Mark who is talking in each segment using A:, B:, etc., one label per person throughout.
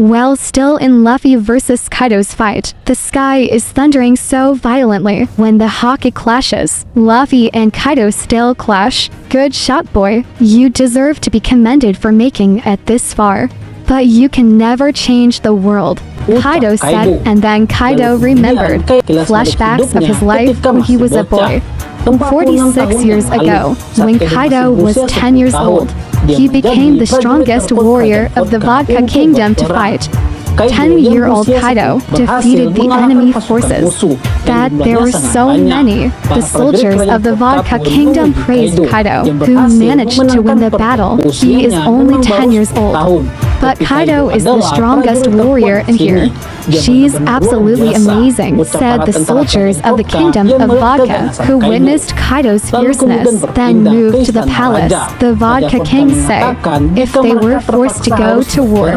A: While still in Luffy vs Kaido's fight, the sky is thundering so violently when the Hokage clashes. Luffy and Kaido still clash. Good shot, boy. You deserve to be commended for making it this far. But you can never change the world, Kaido said, and then Kaido remembered flashbacks of his life when he was a boy. 46 years ago, when Kaido was 10 years old, he became the strongest warrior of the Vodka Kingdom to fight. 10-year-old Kaido defeated the enemy forces. That there were so many, the soldiers of the Vodka Kingdom praised Kaido, who managed to win the battle. He is only 10 years old. But Kaido is the strongest warrior in here. She's absolutely amazing, said the soldiers of the Kingdom of Vodka, who witnessed Kaido's fierceness, then moved to the palace. The Vodka Kings say, if they were forced to go to war,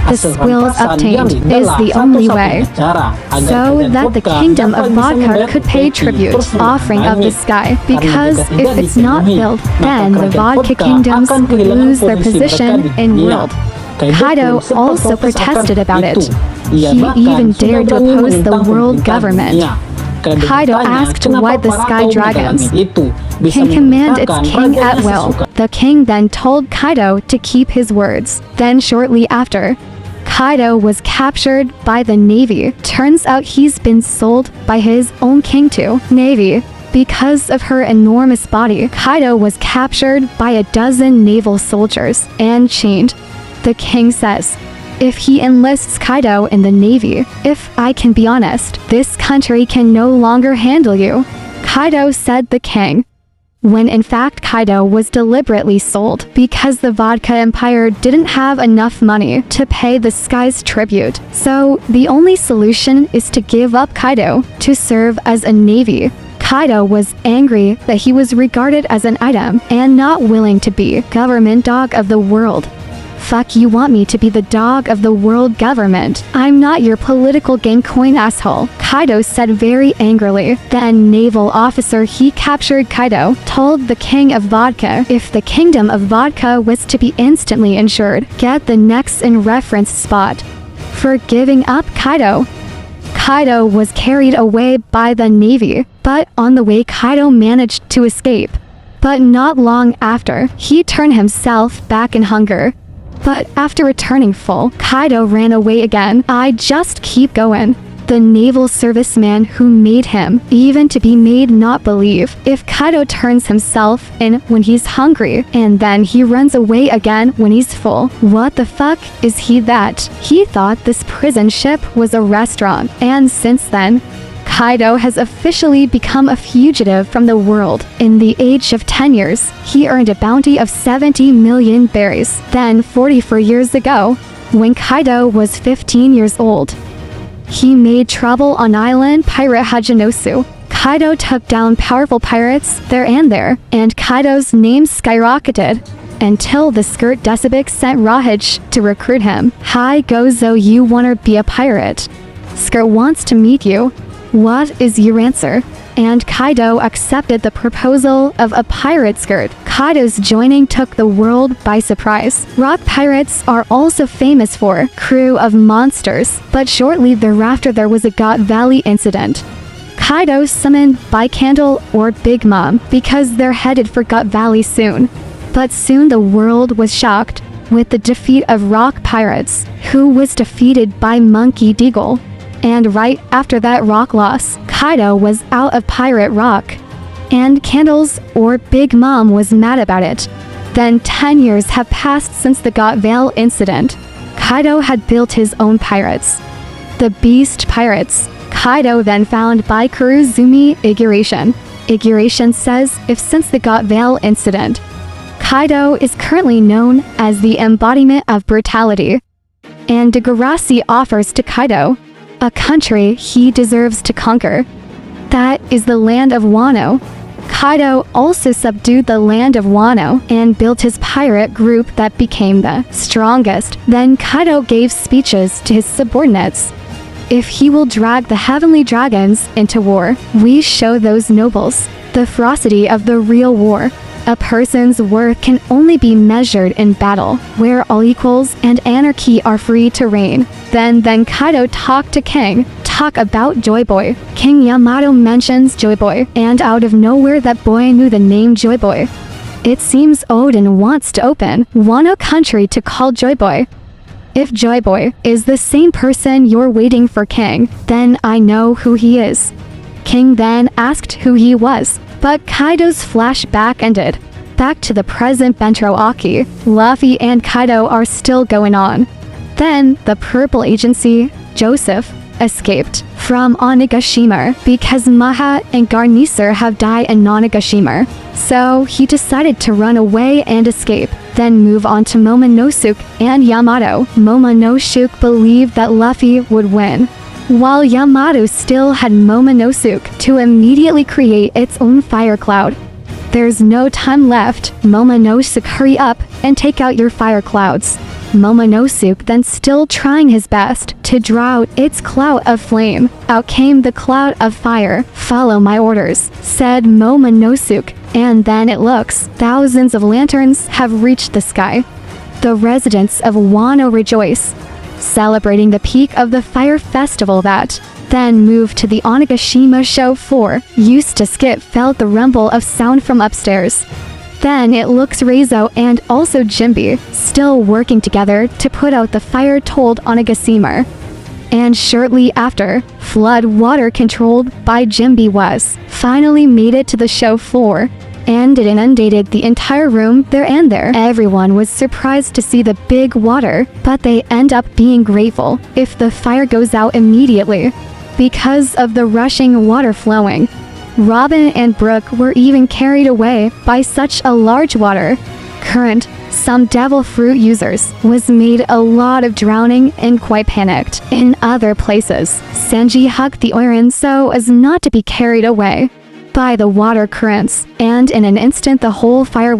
A: the spoils obtained is the only way, so that the Kingdom of Vodka could pay tribute, offering of the sky, because if it's not built, then the Vodka Kingdoms would lose their position in world. Kaido also protested about it. He even dared to oppose the world government. Kaido asked why the Sky Dragons can command its king at will. The king then told Kaido to keep his words. Then shortly after, Kaido was captured by the Navy. Turns out he's been sold by his own king to Navy. Because of her enormous body, Kaido was captured by a dozen naval soldiers and chained. The king says, if he enlists Kaido in the Navy, if I can be honest, this country can no longer handle you. Kaido said the king. When in fact Kaido was deliberately sold because the Vodka Empire didn't have enough money to pay the Sky's tribute. So the only solution is to give up Kaido to serve as a navy. Kaido was angry that he was regarded as an item and not willing to be government dog of the world. Fuck, you want me to be the dog of the world government? I'm not your political game coin asshole, Kaido said very angrily. Then naval officer he captured Kaido told the king of Vodka if the Kingdom of Vodka was to be instantly ensured, get the next in reference spot. For giving up Kaido, Kaido was carried away by the Navy, but on the way Kaido managed to escape. But not long after, he turned himself back in hunger. But after returning full, Kaido ran away again. I just keep going. The naval serviceman who made him, even to be made not believe, if Kaido turns himself in when he's hungry, and then he runs away again when he's full. What the fuck is he that? He thought this prison ship was a restaurant, and since then, Kaido has officially become a fugitive from the world. In the age of 10 years, he earned a bounty of 70 million berries. Then 44 years ago, when Kaido was 15 years old, he made trouble on island pirate Hajinosu. Kaido took down powerful pirates there, and Kaido's name skyrocketed until the Skirt Decibix sent Rahage to recruit him. Hi Gozo, you wanna be a pirate? Skirt wants to meet you. What is your answer? And Kaido accepted the proposal of a pirate Skirt. Kaido's joining took the world by surprise. Rock pirates are also famous for crew of monsters, but shortly thereafter there was a God Valley incident. Kaido summoned Bicandle or Big Mom because they're headed for God Valley soon. But soon the world was shocked with the defeat of rock pirates, who was defeated by Monkey Deagle. And right after that rock loss, Kaido was out of pirate rock. And Candles or Big Mom was mad about it. Then 10 years have passed since the Got Vale incident. Kaido had built his own pirates, the Beast Pirates. Kaido then found by Kuruzumi Iguration. Iguration says if since the Got Vale incident, Kaido is currently known as the embodiment of brutality. And Degarasi offers to Kaido a country he deserves to conquer. That is the land of Wano. Kaido also subdued the land of Wano and built his pirate group that became the strongest. Then Kaido gave speeches to his subordinates. If he will drag the heavenly dragons into war, we show those nobles the ferocity of the real war. A person's worth can only be measured in battle, where all equals and anarchy are free to reign. Then Kaido talked to King, talk about Joy Boy. King Yamato mentions Joy Boy, and out of nowhere that boy knew the name Joy Boy. It seems Odin wants to open Wano country to call Joy Boy. If Joy Boy is the same person you're waiting for King, then I know who he is. King then asked who he was, but Kaido's flashback ended. Back to the present Bentro Aki, Luffy and Kaido are still going on. Then, the Purple Agency, Joseph, escaped from Onigashima because Maha and Garniser have died in Onigashima. So, he decided to run away and escape, then move on to Momonosuke and Yamato. Momonosuke believed that Luffy would win, while Yamato still had Momonosuke to immediately create its own fire cloud. There's no time left. Momonosuke, hurry up and take out your fire clouds. Momonosuke then, still trying his best to draw out its cloud of flame. Out came the cloud of fire. Follow my orders, said Momonosuke, and then it looks thousands of lanterns have reached the sky. The residents of Wano rejoice, celebrating the peak of the fire festival that then moved to the Onigashima show floor. Used to Skip felt the rumble of sound from upstairs. Then it looks Reizo and also Jinbe still working together to put out the fire told Onigashima. And shortly after, flood water controlled by Jinbe was finally made it to the show floor, and it inundated the entire room there and there. Everyone was surprised to see the big water, but they end up being grateful if the fire goes out immediately because of the rushing water flowing. Robin and Brooke were even carried away by such a large water current. Some devil fruit users was made a lot of drowning and quite panicked. In other places, Sanji hugged the Oiran so as not to be carried away by the water currents, and in an instant the whole fire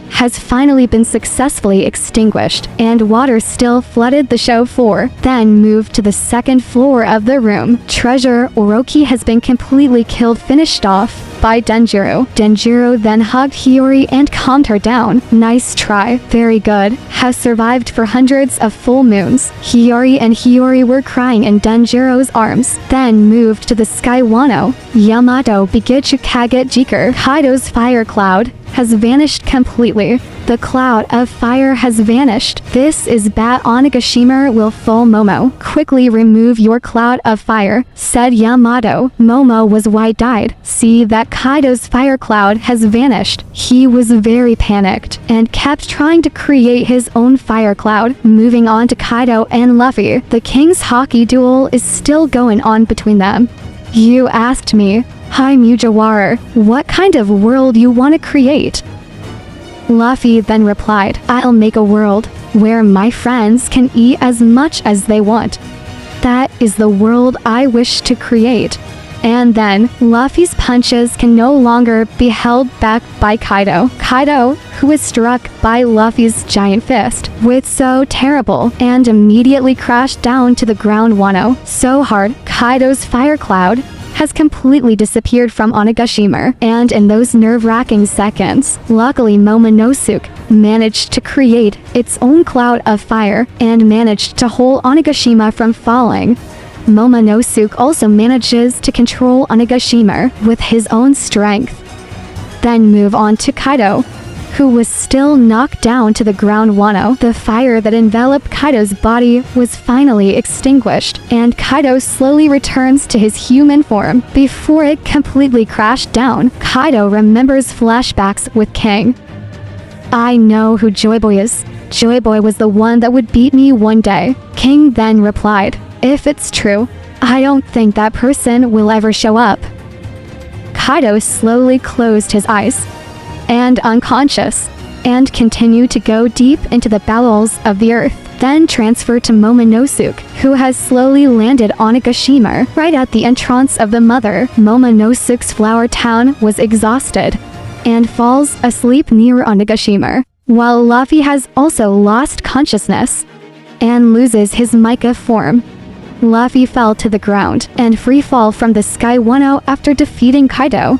A: has finally been successfully extinguished, and water still flooded the show floor. Then moved to the second floor of the room. Treasure Orochi has been completely killed, finished off by Denjiro. Denjiro then hugged Hiyori and calmed her down. Nice try, very good. Has survived for hundreds of full moons. Hiyori were crying in Denjiro's arms. Then moved to the Sky Wano. Yamato Bigichu Kaget Jiker. Kaido's fire cloud has vanished completely. The cloud of fire has vanished. This is bad. Onigashima will fall. Momo, quickly remove your cloud of fire, said Yamato. Momo was wide-eyed. See that Kaido's fire cloud has vanished. He was very panicked and kept trying to create his own fire cloud. Moving on to Kaido and Luffy. The King's hockey duel is still going on between them. You asked me, hi Mugiwara, what kind of world you want to create? Luffy then replied, I'll make a world where my friends can eat as much as they want. That is the world I wish to create. And then, Luffy's punches can no longer be held back by Kaido. Kaido, who was struck by Luffy's giant fist, was so terrible and immediately crashed down to the ground. Wano so hard, Kaido's fire cloud has completely disappeared from Onigashima, and in those nerve-wracking seconds, luckily Momonosuke managed to create its own cloud of fire and managed to hold Onigashima from falling. Momonosuke also manages to control Onigashima with his own strength. Then move on to Kaido, who was still knocked down to the ground. Wano, the fire that enveloped Kaido's body was finally extinguished, and Kaido slowly returns to his human form before it completely crashed down. Kaido remembers flashbacks with King. I know who Joy Boy is. Joy Boy was the one that would beat me one day. King then replied, if it's true, I don't think that person will ever show up. Kaido slowly closed his eyes and unconscious, and continued to go deep into the bowels of the earth, then transferred to Momonosuke, who has slowly landed on Onigashima right at the entrance of the mother. Momonosuke's flower town was exhausted and falls asleep near Onigashima, while Luffy has also lost consciousness and loses his Mika form. Luffy fell to the ground and free fall from the Sky Wano after defeating Kaido.